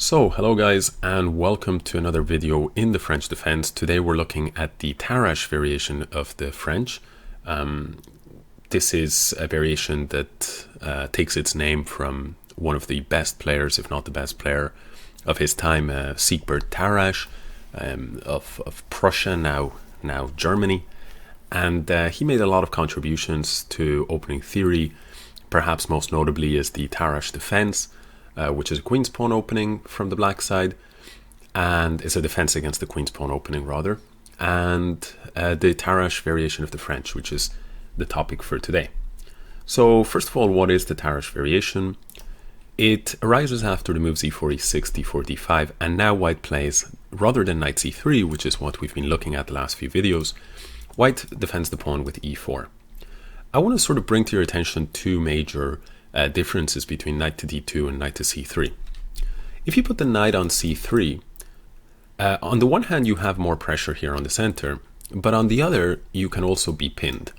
So, hello guys, and welcome to another video in the French defense. Today we're looking at the Tarrasch variation of the French. This is a variation that takes its name from one of the best players, if not the best player of his time, Siegbert Tarrasch of Prussia, now Germany. And he made a lot of contributions to opening theory, perhaps most notably is the Tarrasch defense, which is a queen's pawn opening from the black side, and is a defense against the queen's pawn opening rather, and the Tarrasch variation of the French, which is the topic for today. So first of all, what is the Tarrasch variation? It arises after the moves e4, e6, d4, d5, and now white plays, rather than knight c3, which is what we've been looking at the last few videos, white defends the pawn with e4. I want to sort of bring to your attention two major differences between knight to d2 and knight to c3. If you put the knight on c3, on the one hand you have more pressure here on the center, but on the other you can also be pinned.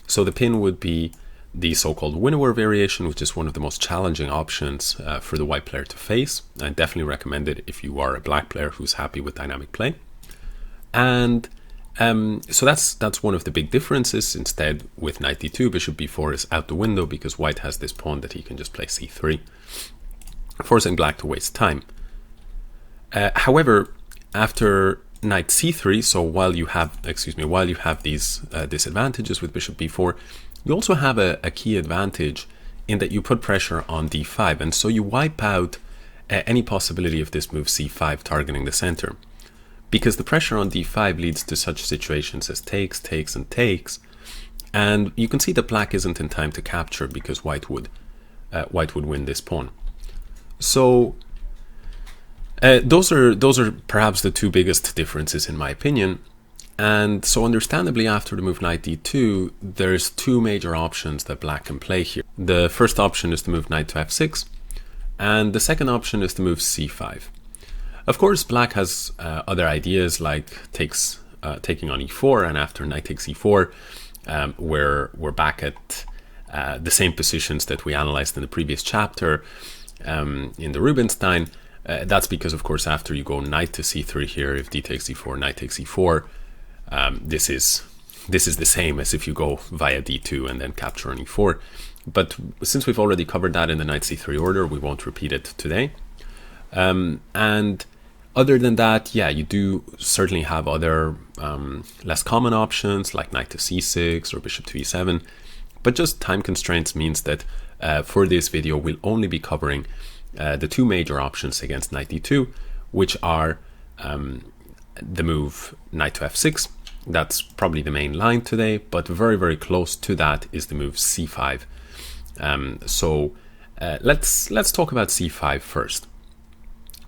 So the pin would be the so-called winnower variation, which is one of the most challenging options for the white player to face. I definitely recommend it if you are a black player who's happy with dynamic play. And so that's one of the big differences. Instead, with knight d2, bishop b4 is out the window because white has this pawn that he can just play c3, forcing black to waste time. However, after knight c3, so while you have these disadvantages with bishop b4, you also have a key advantage in that you put pressure on d5, and so you wipe out any possibility of this move c5 targeting the center. Because the pressure on d5 leads to such situations as takes, takes, and takes, and you can see that black isn't in time to capture because white would win this pawn. So those are perhaps the two biggest differences in my opinion. And so understandably, after the move knight d2, there's two major options that black can play here. The first option is to move knight to f6, and the second option is to move c5. Of course, black has other ideas like taking on e4, and after knight takes e4, we're back at the same positions that we analyzed in the previous chapter in the Rubinstein. That's because, of course, after you go knight to c3 here, if d takes e4, knight takes e4, this is the same as if you go via d2 and then capture on e4. But since we've already covered that in the knight c3 order, we won't repeat it today. And other than that, yeah, you do certainly have other less common options like knight to c6 or bishop to e7, but just time constraints means that for this video we'll only be covering the two major options against knight d2, which are the move knight to f6. That's probably the main line today, but very, very close to that is the move c5. So let's talk about c5 first.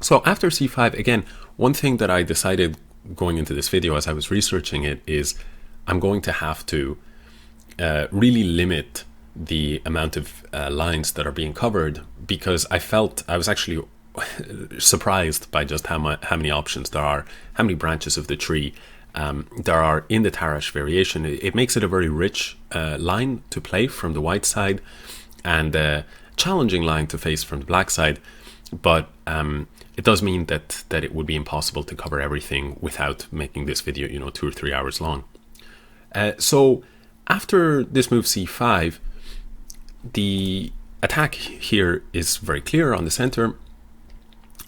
So after c5, again, one thing that I decided going into this video as I was researching it is I'm going to have to really limit the amount of lines that are being covered, because I was actually surprised by just how many options there are, how many branches of the tree there are in the Tarrasch variation. It makes it a very rich line to play from the white side and a challenging line to face from the black side, but it does mean that it would be impossible to cover everything without making this video 2 or 3 hours long. So after this move c5, the attack here is very clear on the center,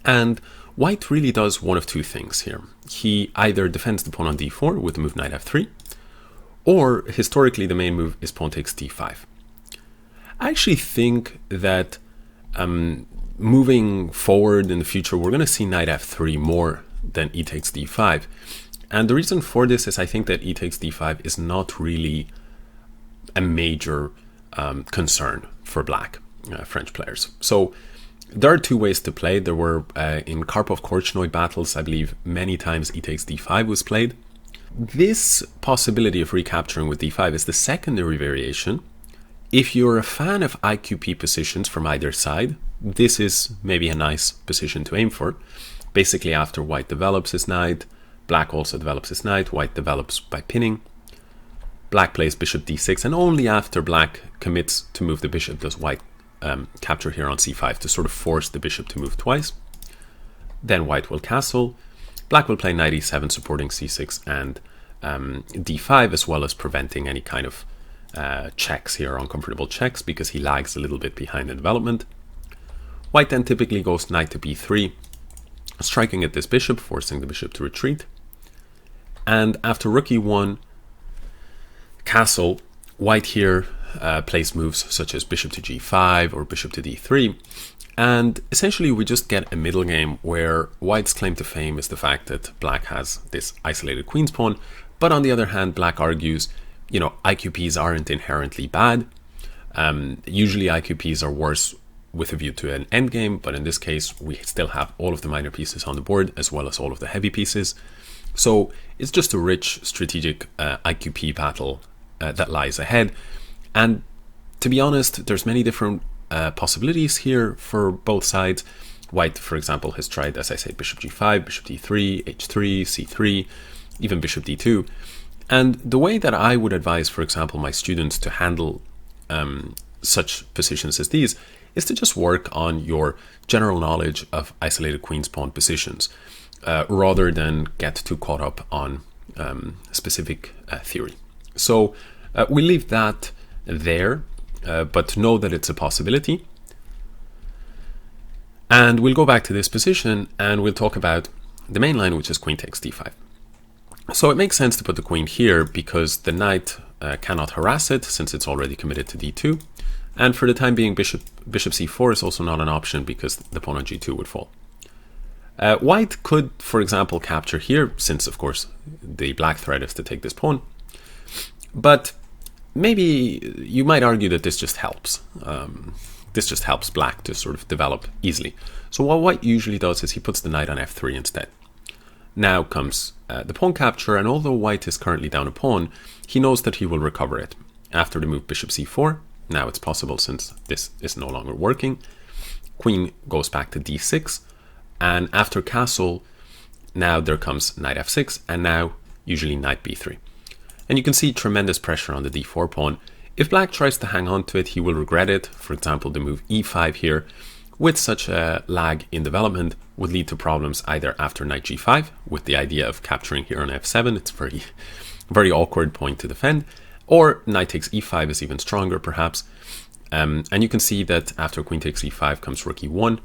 and white really does one of two things here. He either defends the pawn on d4 with the move knight f3, or historically the main move is pawn takes d5. I actually think that moving forward in the future, we're going to see knight f3 more than e takes d5. And the reason for this is I think that e takes d5 is not really a major concern for black French players. So there are two ways to play. There were, in Karpov-Korchnoi battles, I believe many times e takes d5 was played. This possibility of recapturing with d5 is the secondary variation. If you're a fan of IQP positions from either side, this is maybe a nice position to aim for. Basically, after white develops his knight, black also develops his knight, white develops by pinning. Black plays bishop d6, and only after black commits to move the bishop does white capture here on c5 to sort of force the bishop to move twice. Then white will castle. Black will play knight e7, supporting c6 and d5, as well as preventing any kind of checks here, uncomfortable checks, because he lags a little bit behind in development. White then typically goes knight to b3, striking at this bishop, forcing the bishop to retreat. And after rook e1, castle, white here plays moves such as bishop to g5 or bishop to d3. And essentially we just get a middle game where white's claim to fame is the fact that black has this isolated queen's pawn. But on the other hand, black argues, you know, IQPs aren't inherently bad. Usually IQPs are worse with a view to an endgame, but in this case, we still have all of the minor pieces on the board, as well as all of the heavy pieces. So it's just a rich strategic IQP battle that lies ahead. And to be honest, there's many different possibilities here for both sides. White, for example, has tried, as I say, bishop g5, bishop d3, h3, c3, even bishop d2. And the way that I would advise, for example, my students to handle such positions as these is to just work on your general knowledge of isolated queen's pawn positions, rather than get too caught up on specific theory. So we leave that there, but know that it's a possibility. And we'll go back to this position and we'll talk about the main line, which is queen takes d5. So it makes sense to put the queen here because the knight cannot harass it since it's already committed to d2. And for the time being, bishop c4 is also not an option because the pawn on g2 would fall. White could, for example, capture here, since of course the black threat is to take this pawn. But maybe you might argue that this just helps. This just helps black to sort of develop easily. So what white usually does is he puts the knight on f3 instead. Now comes the pawn capture, and although white is currently down a pawn, he knows that he will recover it. After the move bishop c4, now it's possible since this is no longer working, queen goes back to d6, and after castle, now there comes knight f6, and now usually knight b3. And you can see tremendous pressure on the d4 pawn. If black tries to hang on to it, he will regret it. For example, the move e5 here, with such a lag in development, would lead to problems either after knight g5, with the idea of capturing here on f7, it's a very awkward point to defend, or knight takes e5 is even stronger perhaps. And you can see that after queen takes e5 comes rook e1.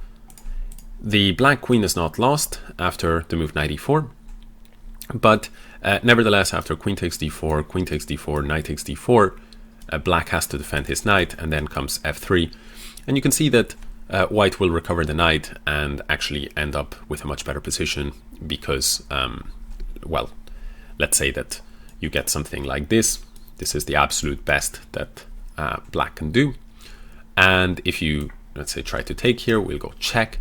The black queen is not lost after the move knight e4, but nevertheless after queen takes d4, knight takes d4, black has to defend his knight, and then comes f3. And you can see that white will recover the knight and actually end up with a much better position because, well, let's say that you get something like this. This is the absolute best that black can do. And if you, let's say, try to take here, we'll go check.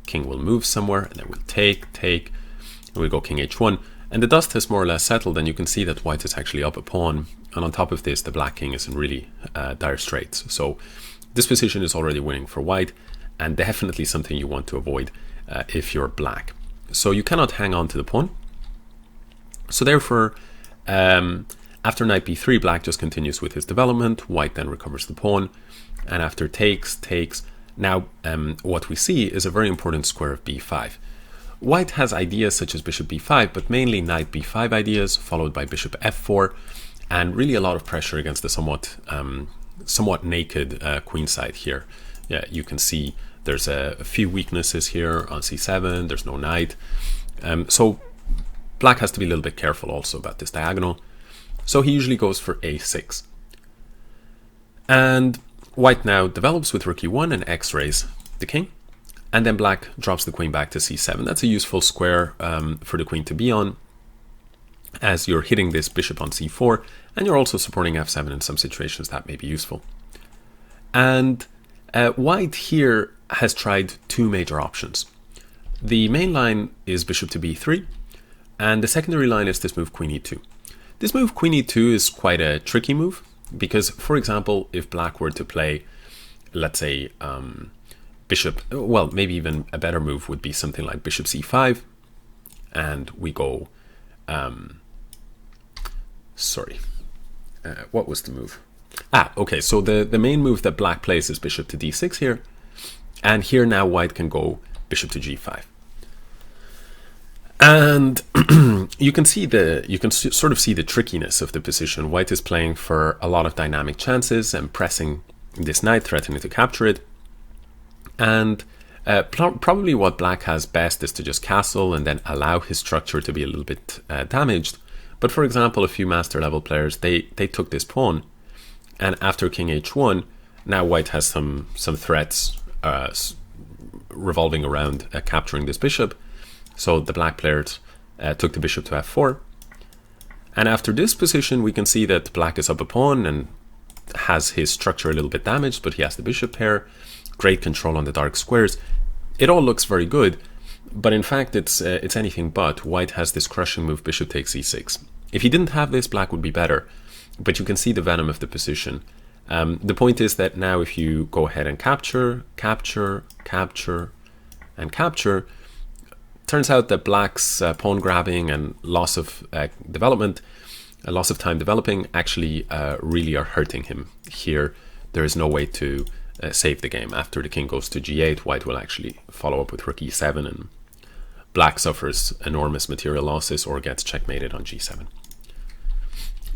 King will move somewhere, and then we'll take, and we'll go king h1. And the dust has more or less settled, and you can see that white is actually up a pawn. And on top of this, the black king is in really dire straits. So this position is already winning for white, and definitely something you want to avoid if you're black. So you cannot hang on to the pawn. So therefore, after knight b3, black just continues with his development. White then recovers the pawn, and after takes. Now what we see is a very important square of b5. White has ideas such as bishop b5, but mainly knight b5 ideas, followed by bishop f4, and really a lot of pressure against the somewhat naked queen side here. Yeah, you can see there's a few weaknesses here on c7, there's no knight. So black has to be a little bit careful also about this diagonal. So he usually goes for a6. And white now develops with rook e1 and x-rays the king. And then black drops the queen back to c7. That's a useful square for the queen to be on, as you're hitting this bishop on c4, and you're also supporting f7 in some situations that may be useful. And white here has tried two major options. The main line is bishop to b3, and the secondary line is this move queen e2. This move queen e2 is quite a tricky move, because, for example, if black were to play, let's say, bishop, well, maybe even a better move would be something like bishop c5, and we go, what was the move? Okay, so the main move that black plays is bishop to d6 here, and here now white can go bishop to g5. And you can sort of see the trickiness of the position. White is playing for a lot of dynamic chances and pressing this knight, threatening to capture it. And probably what black has best is to just castle and then allow his structure to be a little bit damaged. But for example, a few master level players, they took this pawn, and after king h1, now white has some threats revolving around capturing this bishop. So the black players took the bishop to f4. And after this position, we can see that black is up a pawn and has his structure a little bit damaged, but he has the bishop pair, great control on the dark squares. It all looks very good, but in fact it's anything but. White has this crushing move, bishop takes e6. If he didn't have this, black would be better, but you can see the venom of the position. The point is that now if you go ahead and capture, and capture, turns out that black's pawn grabbing and loss of development, a loss of time developing, actually really are hurting him. Here, there is no way to save the game. After the king goes to g8, white will actually follow up with rook e7, and black suffers enormous material losses or gets checkmated on g7.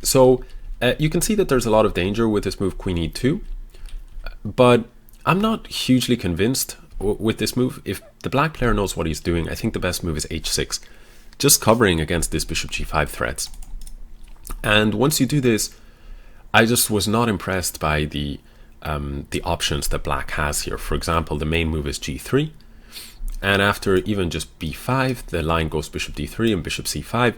So you can see that there's a lot of danger with this move, queen e2, but I'm not hugely convinced with this move. If the black player knows what he's doing, I think the best move is h6, just covering against this bishop g5 threats. And once you do this, I just was not impressed by the options that black has here. For example, the main move is g3, and after even just b5, the line goes bishop d3 and bishop c5.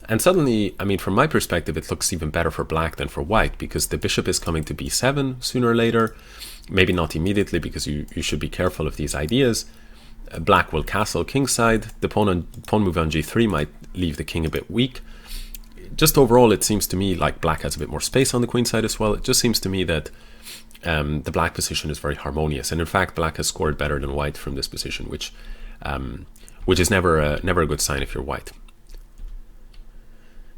And suddenly, I mean, from my perspective, it looks even better for black than for white, because the bishop is coming to b7 sooner or later. Maybe not immediately, because you should be careful of these ideas. Black will castle kingside. The pawn move on g3 might leave the king a bit weak. Just overall, it seems to me like black has a bit more space on the queen side as well. It just seems to me that the black position is very harmonious, and in fact, black has scored better than white from this position, which is never a good sign if you're white.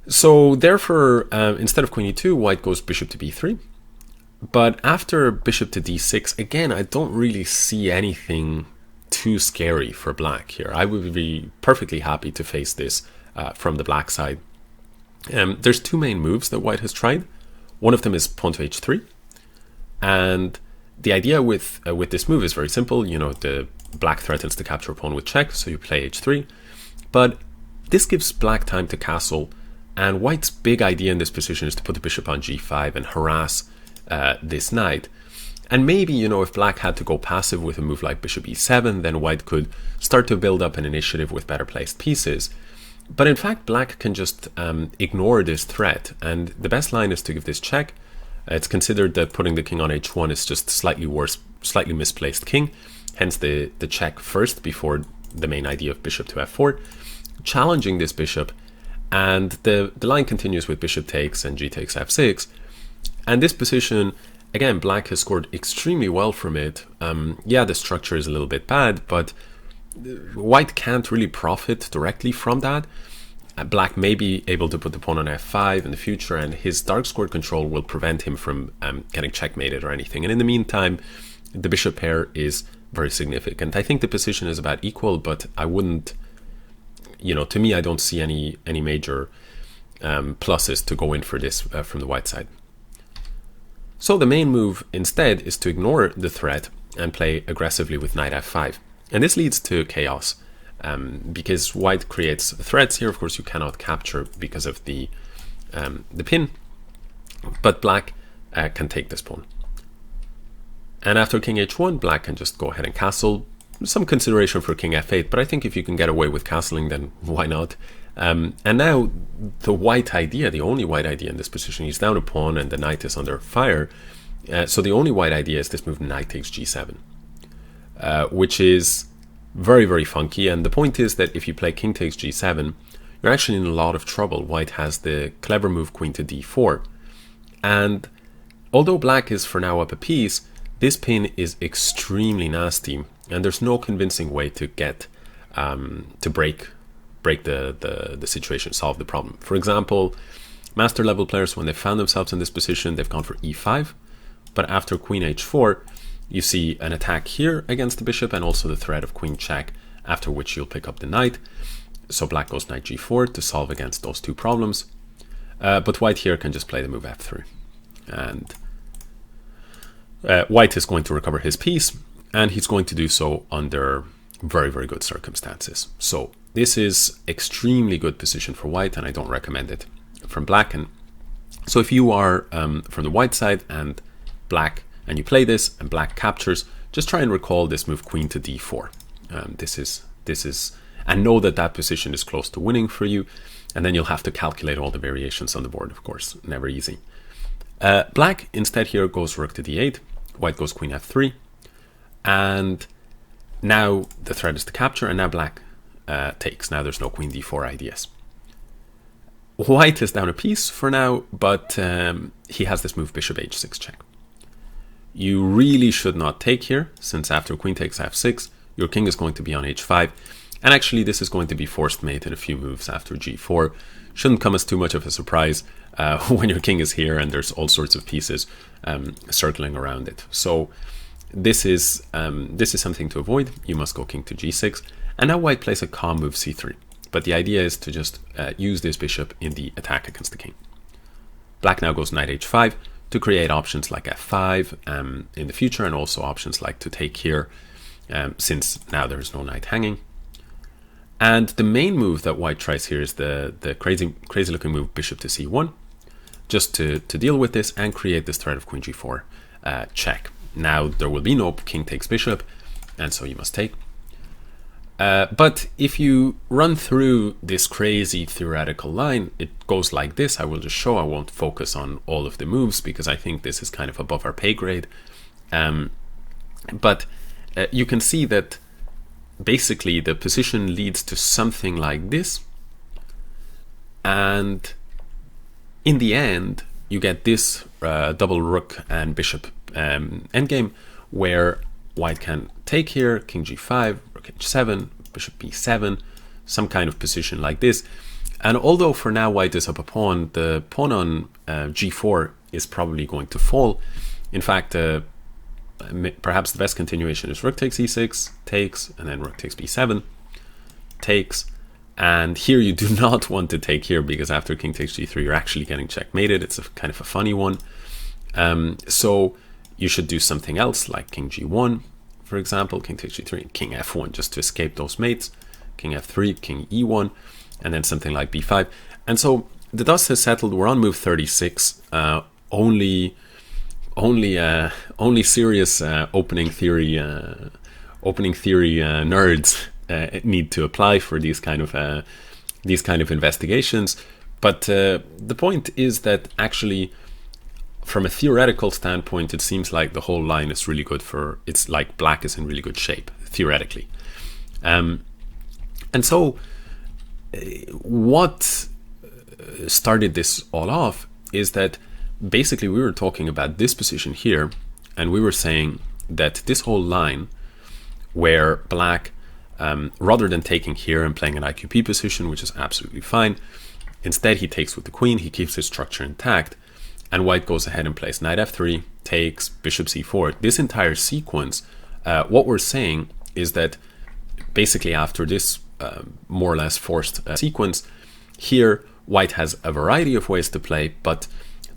So therefore, instead of queen e2, white goes bishop to b3. But after bishop to d6, again, I don't really see anything too scary for black here. I would be perfectly happy to face this from the black side. There's two main moves that white has tried. One of them is pawn to h3. And the idea with this move is very simple. You know, the black threatens to capture a pawn with check, so you play h3. But this gives black time to castle. And white's big idea in this position is to put the bishop on g5 and harass this knight. And maybe, you know, if black had to go passive with a move like bishop e7, then white could start to build up an initiative with better placed pieces. But in fact, black can just ignore this threat. And the best line is to give this check. It's considered that putting the king on h1 is just slightly worse, slightly misplaced king. Hence the check first before the main idea of bishop to f4. Challenging this bishop. And the line continues with bishop takes and g takes f6. And this position, again, black has scored extremely well from it. Yeah, the structure is a little bit bad, but white can't really profit directly from that. Black may be able to put the pawn on f5 in the future, and his dark square control will prevent him from getting checkmated or anything. And in the meantime, the bishop pair is very significant. I think the position is about equal, but I wouldn't, you know, to me, I don't see any major pluses to go in for this from the white side. So the main move instead is to ignore the threat and play aggressively with knight f5. And this leads to chaos because white creates threats here. Of course, you cannot capture because of the pin, but black can take this pawn. And after king h1, black can just go ahead and castle. Some consideration for king f8, but I think if you can get away with castling, then why not? And now the white idea, the only white idea in this position, he's down a pawn and the knight is under fire. So the only white idea is this move knight takes g7, which is very, very funky. And the point is that if you play king takes g7, you're actually in a lot of trouble. White has the clever move queen to d4. And although black is for now up a piece, this pin is extremely nasty. And there's no convincing way to get to break the situation, solve the problem. For example, master level players, when they found themselves in this position, they've gone for e5, but after queen h4, you see an attack here against the bishop and also the threat of queen check, after which you'll pick up the knight. So black goes knight g4 to solve against those two problems. But white here can just play the move f3. And white is going to recover his piece, and he's going to do so under very, very good circumstances. So this is extremely good position for white, and I don't recommend it from black. And so if you are from the white side and black, and you play this and black captures, just try and recall this move queen to d4. This is, and know that that position is close to winning for you. And then you'll have to calculate all the variations on the board, of course, never easy. Black instead here goes rook to d8, white goes queen f3, and now the threat is to capture, and now black takes. Now there's no queen d4 ideas. White is down a piece for now, but he has this move bishop h6 check. You really should not take here, since after queen takes f6, your king is going to be on h5, and actually this is going to be forced mate in a few moves after g4. Shouldn't come as too much of a surprise when your king is here and there's all sorts of pieces circling around it. So this is something to avoid. You must go king to g6, and now white plays a calm move c3. But the idea is to just use this bishop in the attack against the king. Black now goes knight h5 to create options like f5 in the future, and also options like to take here, since now there is no knight hanging. And the main move that white tries here is the crazy looking move bishop to c1, just to deal with this and create this threat of queen g4 check. Now there will be no king takes bishop, and so you must take. But if you run through this crazy theoretical line, it goes like this. I will just show, I won't focus on all of the moves because I think this is kind of above our pay grade. But you can see that basically the position leads to something like this. And in the end, you get this double rook and bishop endgame where white can take here, king g5, rook h7, bishop b7, some kind of position like this. And although for now white is up a pawn, the pawn on g4 is probably going to fall. In fact, perhaps the best continuation is rook takes e6, takes, and then rook takes b7, takes. And here you do not want to take here, because after king takes g3, you're actually getting checkmated. It's a kind of a funny one. So you should do something else like king g1, for example, king takes g3, and king f1, just to escape those mates, king f3, king e1, and then something like b5. And so the dust has settled. We're on move 36. Only serious opening theory nerds need to apply for these kind of investigations. But the point is that actually, from a theoretical standpoint, it seems like the whole line is really good for, it's like black is in really good shape, theoretically. And so what started this all off is that basically we were talking about this position here, and we were saying that this whole line where black, rather than taking here and playing an IQP position, which is absolutely fine, instead he takes with the queen, he keeps his structure intact, and white goes ahead and plays knight f3, takes, bishop c4. This entire sequence, what we're saying is that basically after this more or less forced sequence, here white has a variety of ways to play, but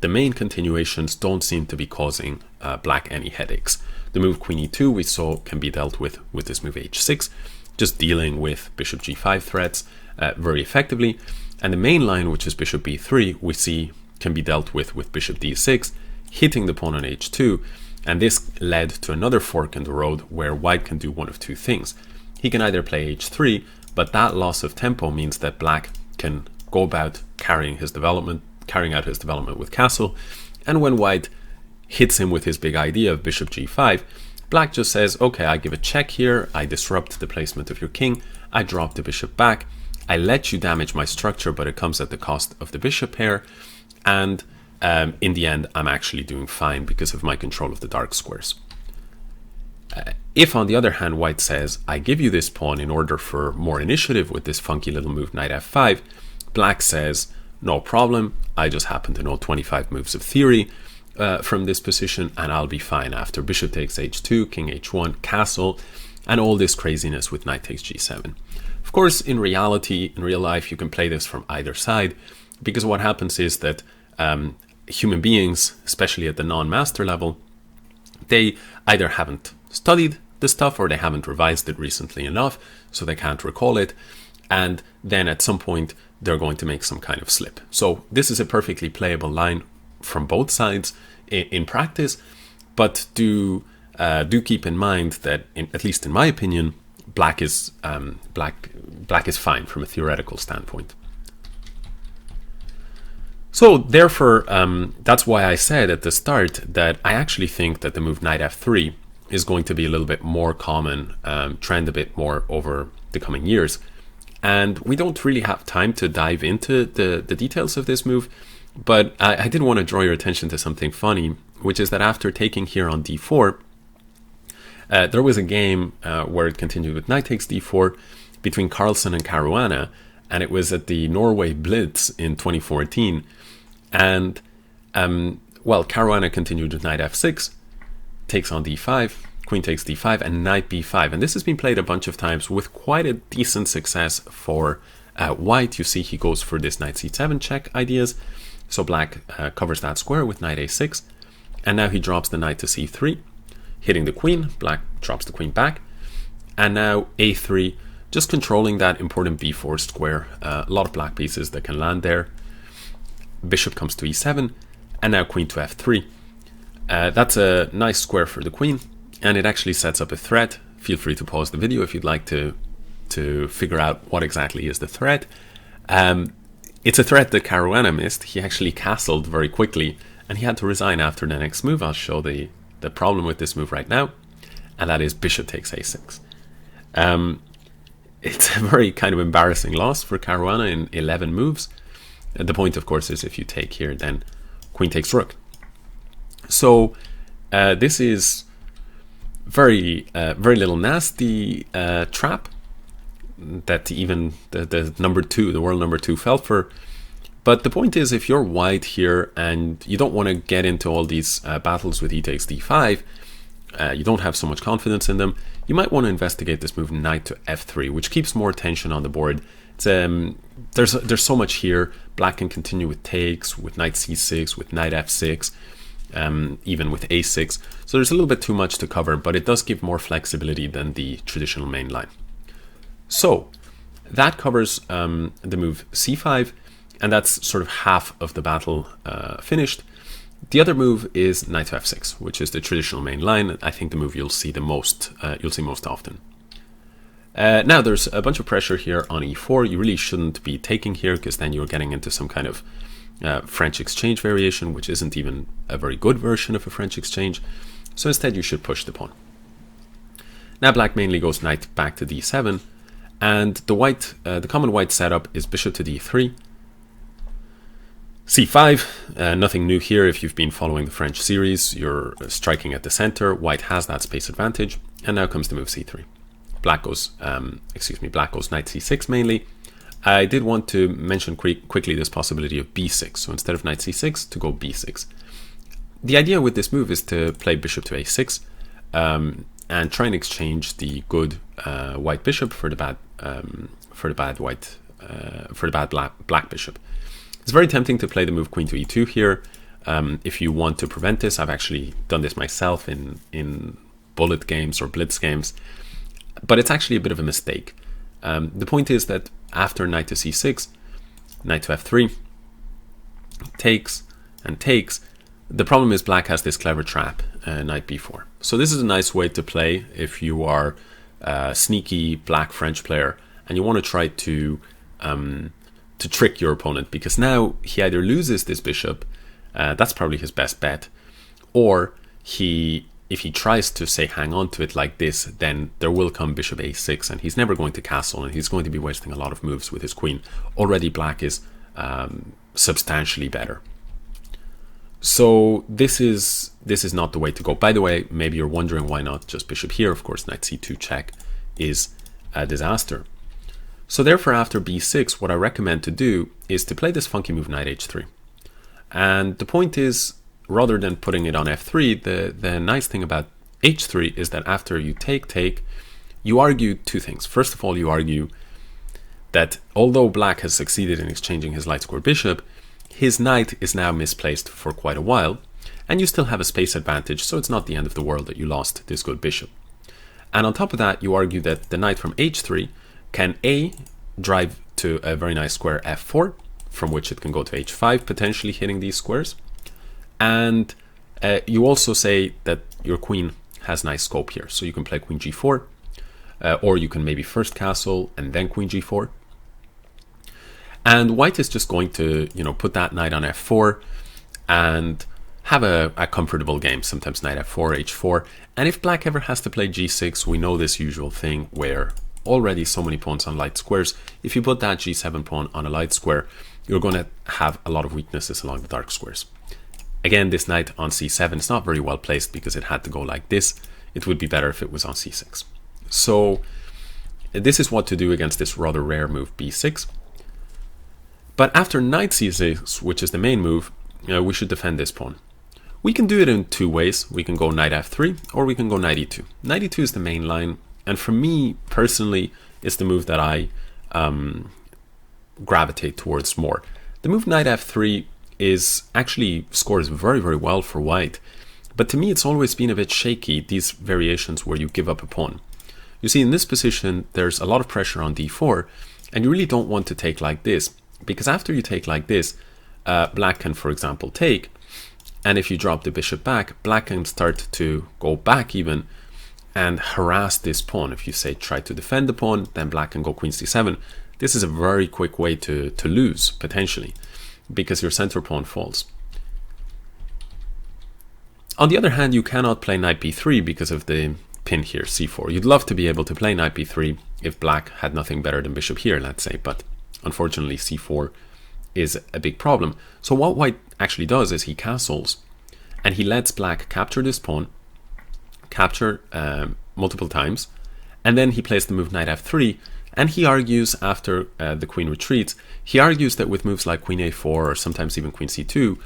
the main continuations don't seem to be causing black any headaches. The move queen e2 we saw can be dealt with this move h6, just dealing with bishop g5 threats very effectively. And the main line, which is bishop b3, we see can be dealt with bishop d6, hitting the pawn on h2, and this led to another fork in the road where white can do one of two things. He can either play h3, but that loss of tempo means that black can go about carrying out his development with castle, and when white hits him with his big idea of bishop g5, black just says, okay, I give a check here, I disrupt the placement of your king, I drop the bishop back, I let you damage my structure, but it comes at the cost of the bishop pair. And in the end, I'm actually doing fine because of my control of the dark squares. If, on the other hand, white says, I give you this pawn in order for more initiative with this funky little move knight f5, black says, no problem, I just happen to know 25 moves of theory from this position, and I'll be fine after bishop takes h2, king h1, castle, and all this craziness with knight takes g7. Of course, in reality, in real life, you can play this from either side, because what happens is that human beings, especially at the non-master level, they either haven't studied the stuff or they haven't revised it recently enough, so they can't recall it. And then at some point, they're going to make some kind of slip. So this is a perfectly playable line from both sides in practice, but do keep in mind that, at least in my opinion, black is fine from a theoretical standpoint. So therefore, that's why I said at the start that I actually think that the move knight f3 is going to be a little bit more common, trend a bit more over the coming years. And we don't really have time to dive into the details of this move, but I did want to draw your attention to something funny, which is that after taking here on d4, there was a game where it continued with knight takes d4 between Carlsen and Caruana, and it was at the Norway Blitz in 2014. And, Caruana continued with knight f6, takes on d5, queen takes d5, and knight b5. And this has been played a bunch of times with quite a decent success for white. You see he goes for this knight c7 check ideas. So black covers that square with knight a6. And now he drops the knight to c3, hitting the queen. Black drops the queen back. And now a3, just controlling that important b4 square. A lot of black pieces that can land there. Bishop comes to e7, and now queen to f3. That's a nice square for the queen, and it actually sets up a threat. Feel free to pause the video if you'd like to figure out what exactly is the threat. It's a threat that Caruana missed. He actually castled very quickly, and he had to resign after the next move. I'll show the problem with this move right now, and that is bishop takes a6. It's a very kind of embarrassing loss for Caruana in 11 moves. The point, of course, is if you take here, then queen takes rook. So this is very little nasty trap that even the number two, the world number two, fell for. But the point is, if you're white here and you don't want to get into all these battles with e takes d5, you don't have so much confidence in them, you might want to investigate this move knight to f3, which keeps more tension on the board. It's, there's so much here. Black can continue with takes, with knight c6, with knight f6, even with a6. So there's a little bit too much to cover, but it does give more flexibility than the traditional main line. So that covers the move c5, and that's sort of half of the battle finished. The other move is knight to f6, which is the traditional main line. I think the move you'll see most often. Now there's a bunch of pressure here on e4. You really shouldn't be taking here, because then you're getting into some kind of French exchange variation, which isn't even a very good version of a French exchange. So instead you should push the pawn. Now black mainly goes knight back to d7, and the common white setup is bishop to d3, c5. Nothing new here. If you've been following the French series, you're striking at the center. White has that space advantage, and now comes the move c3. Black goes knight c6 mainly. I did want to mention quickly this possibility of b6. So instead of knight c6, to go b6. The idea with this move is to play bishop to a6 and try and exchange the good white bishop for the bad black bishop. It's very tempting to play the move queen to e2 here. If you want to prevent this, I've actually done this myself in bullet games or blitz games. But it's actually a bit of a mistake. The point is that after knight to c6, knight to f3, takes and takes, the problem is black has this clever trap, knight b4. So this is a nice way to play if you are a sneaky black French player and you want to try to trick your opponent, because now he either loses this bishop, that's probably his best bet, or if he tries to say hang on to it like this, then there will come bishop a6, and he's never going to castle, and he's going to be wasting a lot of moves with his queen. Already black is substantially better. So this is not the way to go. By the way, maybe you're wondering why not just bishop here. Of course, knight c2 check is a disaster. So therefore, after b6, what I recommend to do is to play this funky move knight h3. And the point is, rather than putting it on f3, the nice thing about h3 is that after you take, you argue two things. First of all, you argue that although black has succeeded in exchanging his light square bishop, his knight is now misplaced for quite a while, and you still have a space advantage, so it's not the end of the world that you lost this good bishop. And on top of that, you argue that the knight from h3 can A, drive to a very nice square f4, from which it can go to h5, potentially hitting these squares. And you also say that your queen has nice scope here, so you can play queen g4, or you can maybe first castle and then queen g4. And white is just going to, put that knight on f4 and have a comfortable game, sometimes knight f4, h4. And if black ever has to play g6, we know this usual thing where already so many pawns on light squares, if you put that g7 pawn on a light square, you're going to have a lot of weaknesses along the dark squares. Again, this knight on c7 is not very well placed because it had to go like this. It would be better if it was on c6. So this is what to do against this rather rare move b6. But after knight c6, which is the main move, we should defend this pawn. We can do it in two ways. We can go knight f3 or we can go knight e2. Knight e2 is the main line, and for me personally, it's the move that I gravitate towards more. The move knight f3 is actually scores very, very well for white, but to me it's always been a bit shaky, these variations where you give up a pawn. You see, in this position there's a lot of pressure on d4, and you really don't want to take like this, because after you take like this, black can, for example, take, and if you drop the bishop back, black can start to go back even and harass this pawn. If you say try to defend the pawn, then black can go queen c7. This is a very quick way to lose, potentially, because your center pawn falls. On the other hand, you cannot play knight b3 because of the pin here, c4. You'd love to be able to play knight b3 if black had nothing better than bishop here, let's say, but unfortunately c4 is a big problem. So what white actually does is he castles, and he lets black capture this pawn, capture multiple times, and then he plays the move knight f3, and he argues after the queen retreats, he argues that with moves like queen a4 or sometimes even queen c2,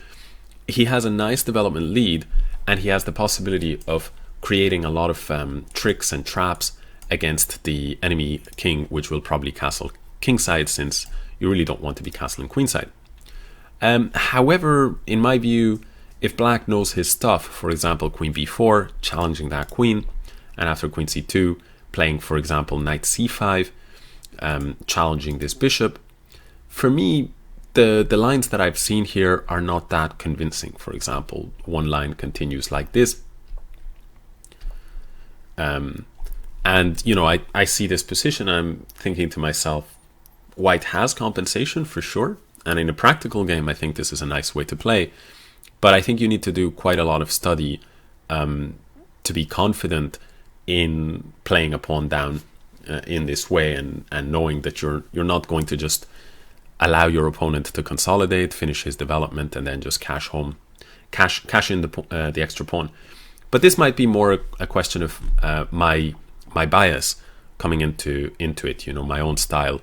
he has a nice development lead, and he has the possibility of creating a lot of tricks and traps against the enemy king, which will probably castle kingside, since you really don't want to be castling queenside. However, in my view, if black knows his stuff, for example, queen b4, challenging that queen, and after queen c2, playing, for example, knight c5, challenging this bishop, for me, the lines that I've seen here are not that convincing. For example, one line continues like this. And, I see this position, I'm thinking to myself, white has compensation for sure. And in a practical game, I think this is a nice way to play. But I think you need to do quite a lot of study to be confident in playing a pawn down in this way, and knowing that you're not going to just allow your opponent to consolidate, finish his development, and then just cash in the extra pawn. But this might be more a question of my bias coming into it. My own style.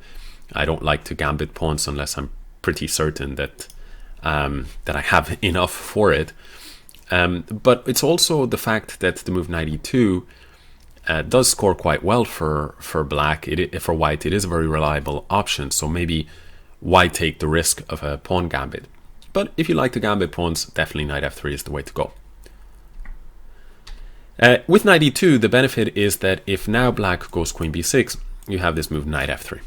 I don't like to gambit pawns unless I'm pretty certain that I have enough for it. But it's also the fact that the move knight e2 does score quite well for black. For white, it is a very reliable option. So maybe why take the risk of a pawn gambit? But if you like to gambit pawns, definitely knight f3 is the way to go. With knight e2, the benefit is that if now black goes queen b6, you have this move knight f3.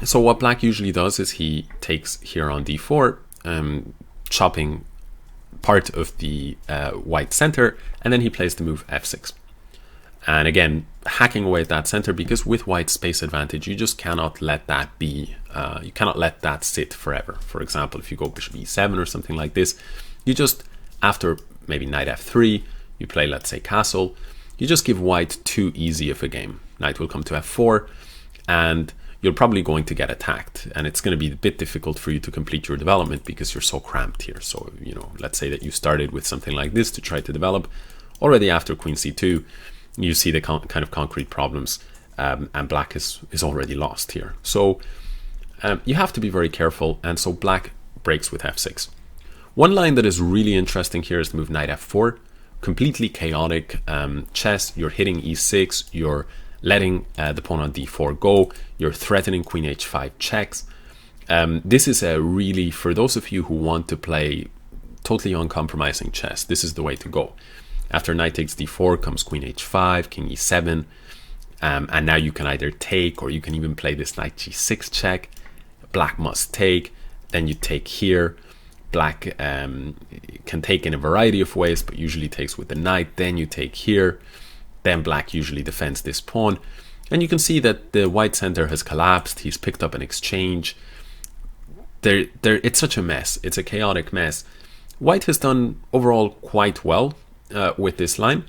So what black usually does is he takes here on d4, chopping part of the white center, and then he plays the move f6. And again, hacking away at that center, because with white's space advantage, you just cannot let that be, you cannot let that sit forever. For example, if you go bishop e7 or something like this, you just, after maybe knight f3, you play, let's say, castle, you just give white too easy of a game. Knight will come to f4, and you're probably going to get attacked, and it's going to be a bit difficult for you to complete your development because you're so cramped here. So, let's say that you started with something like this to try to develop. Already after queen c2, you see the kind of concrete problems, and black is already lost here. So you have to be very careful, and so black breaks with f6. One line that is really interesting here is the move knight f4. Completely chaotic chess. You're hitting e6, you're letting the pawn on d4 go. You're threatening queen h5 checks. This is a really, for those of you who want to play totally uncompromising chess, this is the way to go. After knight takes d4 comes queen h5, king e7, and now you can either take, or you can even play this knight g6 check. Black must take, then you take here. Black can take in a variety of ways, but usually takes with the knight. Then you take here. Then black usually defends this pawn. And you can see that the white center has collapsed. He's picked up an exchange. It's such a mess. It's a chaotic mess. White has done overall quite well with this line.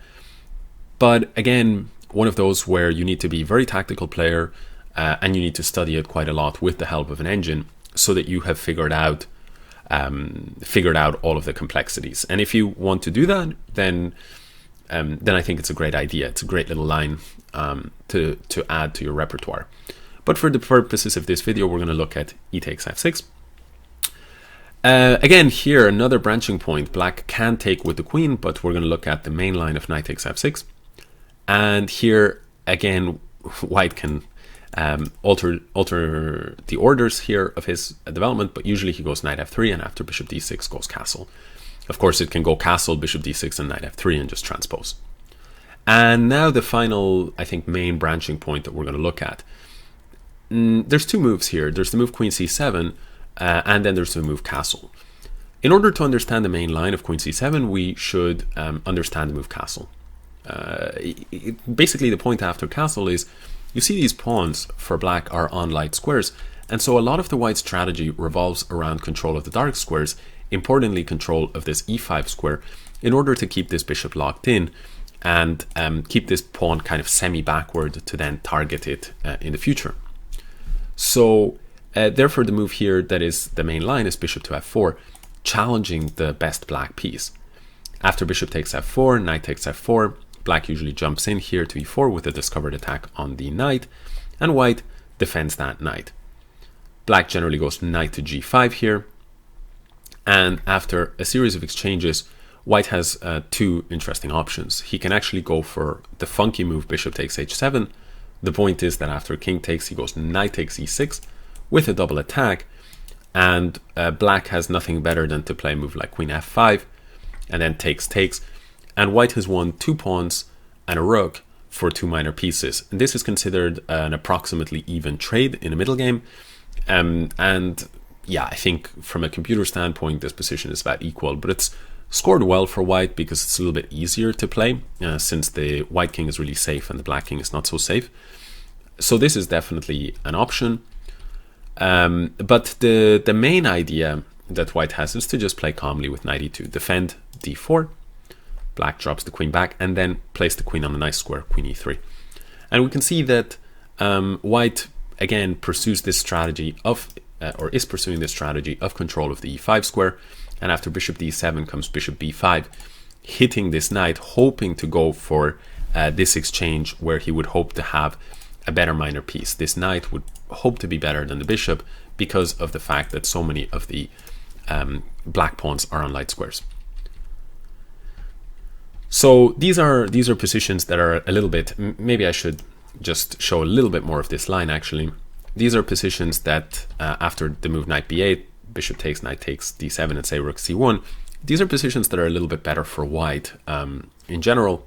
But again, one of those where you need to be a very tactical player and you need to study it quite a lot with the help of an engine so that you have figured out all of the complexities. And if you want to do that, then I think it's a great idea. It's a great little line to add to your repertoire. But for the purposes of this video, we're going to look at e takes f6. Again, here, another branching point. Black can take with the queen, but we're going to look at the main line of knight takes f6. And here, again, white can alter the orders here of his development, but usually he goes knight f3, and after bishop d6 goes castle. Of course, it can go castle, bishop d6, and knight f3, and just transpose. And now the final, I think, main branching point that we're going to look at. There's two moves here. There's the move queen c7, and then there's the move castle. In order to understand the main line of queen c7, we should understand the move castle. Basically, the point after castle is, you see these pawns for black are on light squares, and so a lot of the white strategy revolves around control of the dark squares, importantly control of this e5 square, in order to keep this bishop locked in and keep this pawn kind of semi-backward to then target it in the future. So therefore the move here that is the main line is bishop to f4, challenging the best black piece. After bishop takes f4, knight takes f4, black usually jumps in here to e4 with a discovered attack on the knight, and white defends that knight. Black generally goes knight to g5 here, and after a series of exchanges, white has two interesting options. He can actually go for the funky move bishop takes h7. The point is that after king takes, he goes knight takes e6 with a double attack, and black has nothing better than to play a move like queen f5, and then takes, and white has won 2 pawns and a rook for 2 minor pieces. And this is considered an approximately even trade in a middle game. And yeah, I think from a computer standpoint, this position is about equal, but it's scored well for white because it's a little bit easier to play since the white king is really safe and the black king is not so safe. So this is definitely an option. But the main idea that white has is to just play calmly with knight e2, defend d4, black drops the queen back, and then place the queen on a nice square, queen e3. And we can see that white again pursues this strategy of or is pursuing this strategy of control of the e5 square, and after bishop d7 comes bishop b5, hitting this knight, hoping to go for this exchange where he would hope to have a better minor piece. This knight would hope to be better than the bishop because of the fact that so many of the black pawns are on light squares. So these are positions that are a little bit, maybe I should just show a little bit more of this line actually. These are positions that after the move knight b8, bishop takes, knight takes d7, and say rook c1, these are positions that are a little bit better for white in general.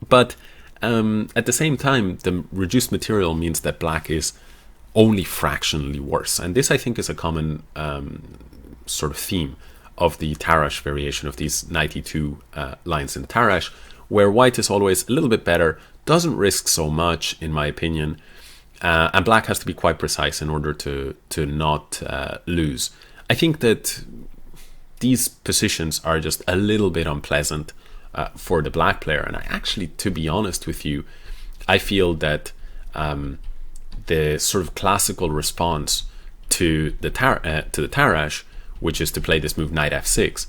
But at the same time, the reduced material means that black is only fractionally worse. And this, I think, is a common sort of theme of the Tarrash variation of these 92 lines in the Tarrasch, where white is always a little bit better, doesn't risk so much, in my opinion, and black has to be quite precise in order to not lose. I think that these positions are just a little bit unpleasant for the black player, and I actually, to be honest with you, I feel that the sort of classical response to the Tarrasch, which is to play this move knight f6,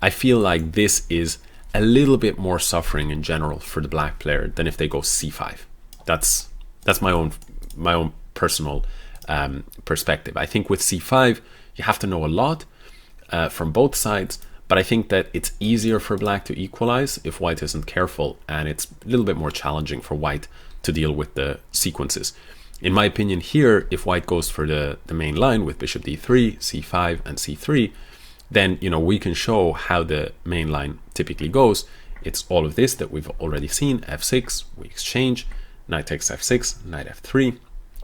I feel like this is a little bit more suffering in general for the black player than if they go c5. That's my own personal perspective. I think with c5 you have to know a lot from both sides, but I think that it's easier for black to equalize if white isn't careful, and it's a little bit more challenging for white to deal with the sequences. In my opinion here, if white goes for the main line with bishop d3, c5, and c3, then we can show how the main line typically goes. It's all of this that we've already seen. f6, we exchange, knight takes f6, knight f3,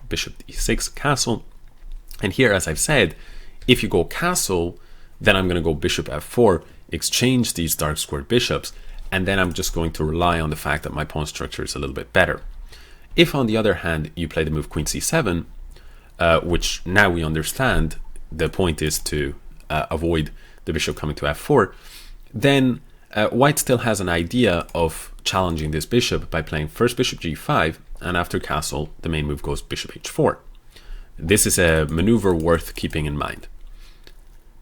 bishop d6, castle. And here, as I've said, if you go castle, then I'm going to go bishop f4, exchange these dark squared bishops, and then I'm just going to rely on the fact that my pawn structure is a little bit better. If, on the other hand, you play the move queen c7, which now we understand the point is to avoid the bishop coming to f4, then white still has an idea of challenging this bishop by playing first bishop g5, and after castle, the main move goes bishop h4. This is a maneuver worth keeping in mind.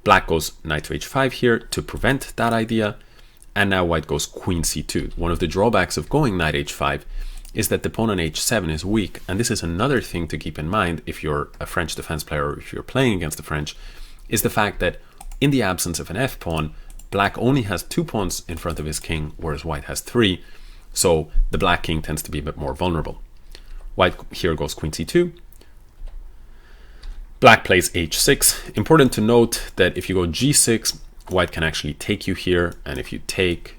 Black goes knight to h5 here to prevent that idea, and now white goes queen c2. One of the drawbacks of going knight h5 is that the pawn on h7 is weak, and this is another thing to keep in mind if you're a French defense player or if you're playing against the French, is the fact that in the absence of an f-pawn, black only has 2 pawns in front of his king, whereas white has 3, so the black king tends to be a bit more vulnerable. White here goes queen c2. Black plays h6. Important to note that if you go g6, white can actually take you here, and if you take,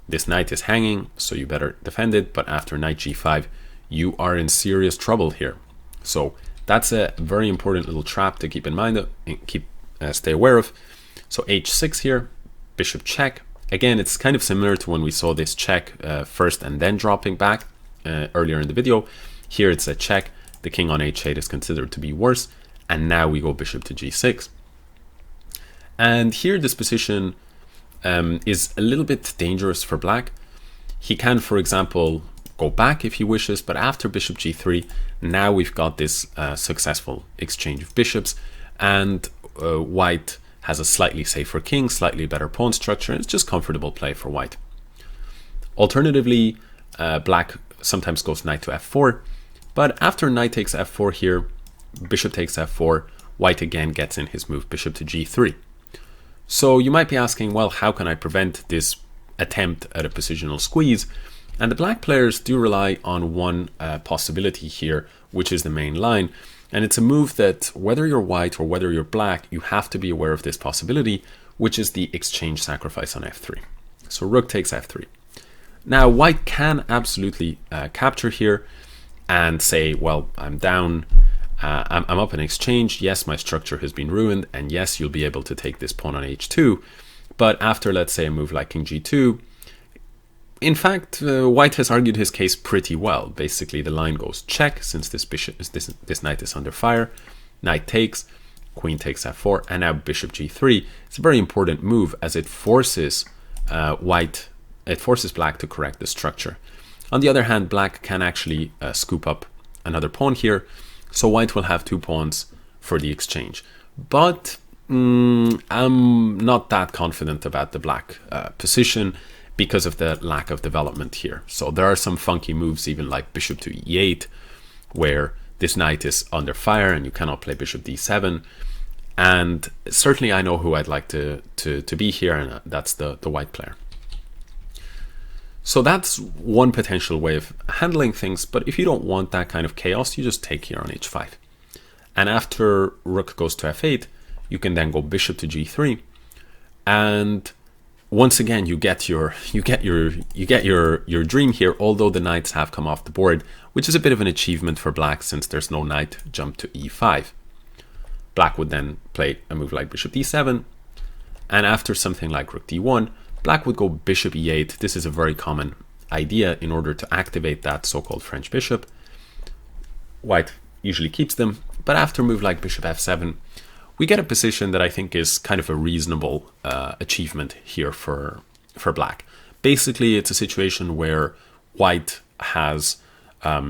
this knight is hanging, so you better defend it, but after knight g5, you are in serious trouble here. So that's a very important little trap to keep in mind, stay aware of. So h6 here, bishop check. Again, it's kind of similar to when we saw this check first and then dropping back earlier in the video. Here it's a check. The king on h8 is considered to be worse, and now we go bishop to g6. And here this position is a little bit dangerous for black. He can, for example, go back if he wishes, but after bishop g3, now we've got this successful exchange of bishops, and white has a slightly safer king, slightly better pawn structure, and it's just comfortable play for white. Alternatively, black sometimes goes knight to f4, but after knight takes f4 here, bishop takes f4, white again gets in his move bishop to g3. So you might be asking, well, how can I prevent this attempt at a positional squeeze? And the black players do rely on one possibility here, which is the main line. And it's a move that whether you're white or whether you're black, you have to be aware of this possibility, which is the exchange sacrifice on f3. So rook takes f3. Now white can absolutely capture here and say, well, I'm down, I'm up in exchange, yes, my structure has been ruined, and yes, you'll be able to take this pawn on h2, but after, let's say, a move like king g2, in fact, white has argued his case pretty well. Basically, the line goes check, since this bishop, this knight is under fire, knight takes, queen takes f4, and now bishop g3. It's a very important move as it forces black to correct the structure. On the other hand, black can actually scoop up another pawn here, so white will have 2 pawns for the exchange. But I'm not that confident about the black position because of the lack of development here. So there are some funky moves, even like bishop to e8, where this knight is under fire and you cannot play bishop d7. And certainly I know who I'd like to be here, and that's the white player. So that's one potential way of handling things, but if you don't want that kind of chaos, you just take here on h5. And after rook goes to f8, you can then go bishop to g3, and once again you get your dream here, although the knights have come off the board, which is a bit of an achievement for black since there's no knight jump to e5. Black would then play a move like bishop d7, and after something like rook d1, black would go bishop e8. This is a very common idea in order to activate that so-called French bishop. White usually keeps them, but after a move like bishop f7, we get a position that I think is kind of a reasonable achievement here for black. Basically, it's a situation where white has a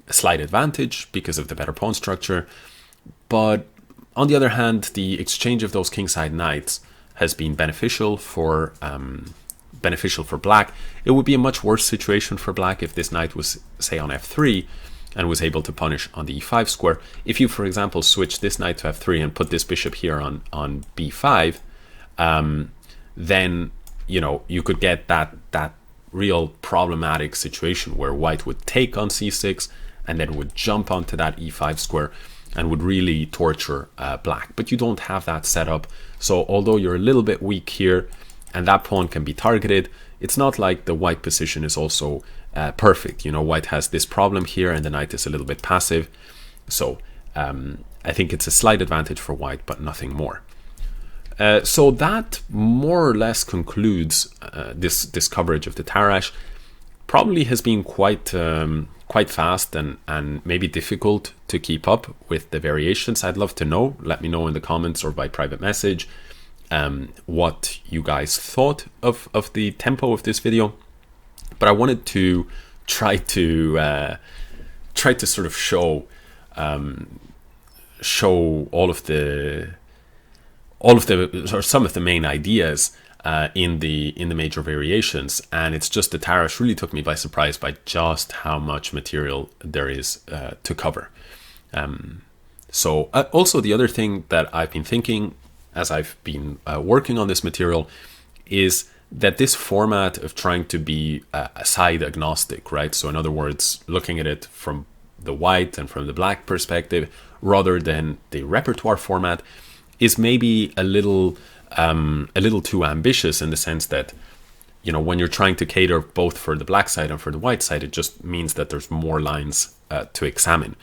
slight advantage because of the better pawn structure, but on the other hand, the exchange of those kingside knights has been beneficial for black. It would be a much worse situation for black if this knight was, say, on f3 and was able to punish on the e5 square. If you, for example, switch this knight to f3 and put this bishop here on b5, then you could get that real problematic situation where white would take on c6 and then would jump onto that e5 square and would really torture black. But you don't have that set up. So although you're a little bit weak here and that pawn can be targeted, it's not like the white position is also perfect. You know, white has this problem here and the knight is a little bit passive. So I think it's a slight advantage for white, but nothing more. So that more or less concludes this coverage of the Tarrasch. Probably has been quite fast and maybe difficult to keep up with the variations. I'd love to know. Let me know in the comments or by private message what you guys thought of the tempo of this video. But I wanted to try to sort of show all of the or some of the main ideas in the major variations, and it's just the Tarrasch really took me by surprise by just how much material there is to cover. So also the other thing that I've been thinking as I've been working on this material is that this format of trying to be side agnostic, right? So in other words, looking at it from the white and from the black perspective rather than the repertoire format is maybe a little too ambitious, in the sense that, you know, when you're trying to cater both for the black side and for the white side, it just means that there's more lines to examine.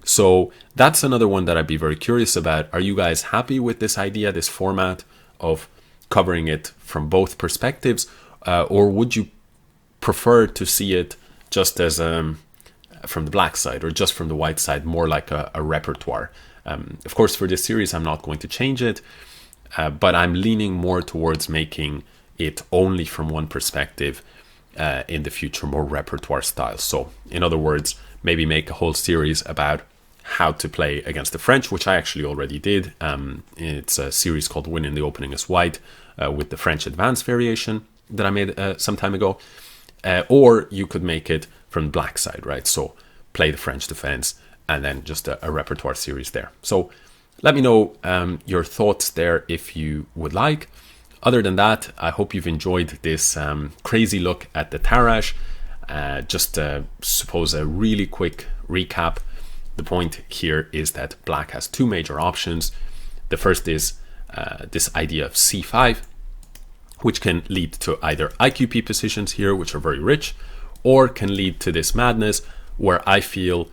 So that's another one that I'd be very curious about. Are you guys happy with this idea, this format of covering it from both perspectives, or would you prefer to see it just as from the black side or just from the white side, more like a repertoire? Of course, for this series, I'm not going to change it, but I'm leaning more towards making it only from one perspective in the future, more repertoire style. So in other words, maybe make a whole series about how to play against the French, which I actually already did. It's a series called Win in the Opening as White with the French advanced variation that I made some time ago. Or you could make it from the black side, right? So play the French defense and then just a repertoire series there. So let me know your thoughts there if you would like. Other than that, I hope you've enjoyed this crazy look at the Tarrasch. Just suppose a really quick recap. The point here is that black has two major options. The first is this idea of c5, which can lead to either IQP positions here, which are very rich, or can lead to this madness where I feel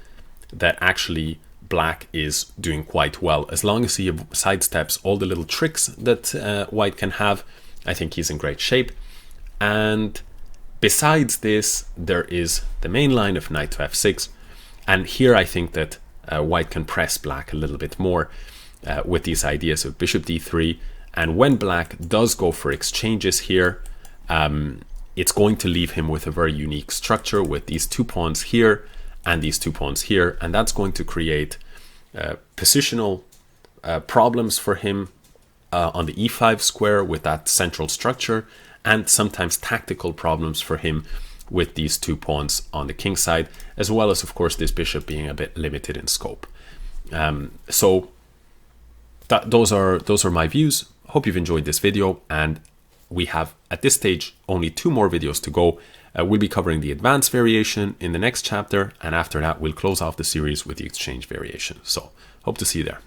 that actually black is doing quite well. As long as he sidesteps all the little tricks that white can have, I think he's in great shape. And besides this, there is the main line of knight to f6. And here I think that white can press black a little bit more with these ideas of bishop d3. And when black does go for exchanges here, it's going to leave him with a very unique structure with these two pawns here and these two pawns here. And that's going to create positional problems for him on the e5 square with that central structure, and sometimes tactical problems for him with these two pawns on the king side, as well as, of course, this bishop being a bit limited in scope. So those are my views. Hope you've enjoyed this video, and we have at this stage only 2 more videos to go. We'll be covering the advanced variation in the next chapter, and after that we'll close off the series with the exchange variation. So hope to see you there.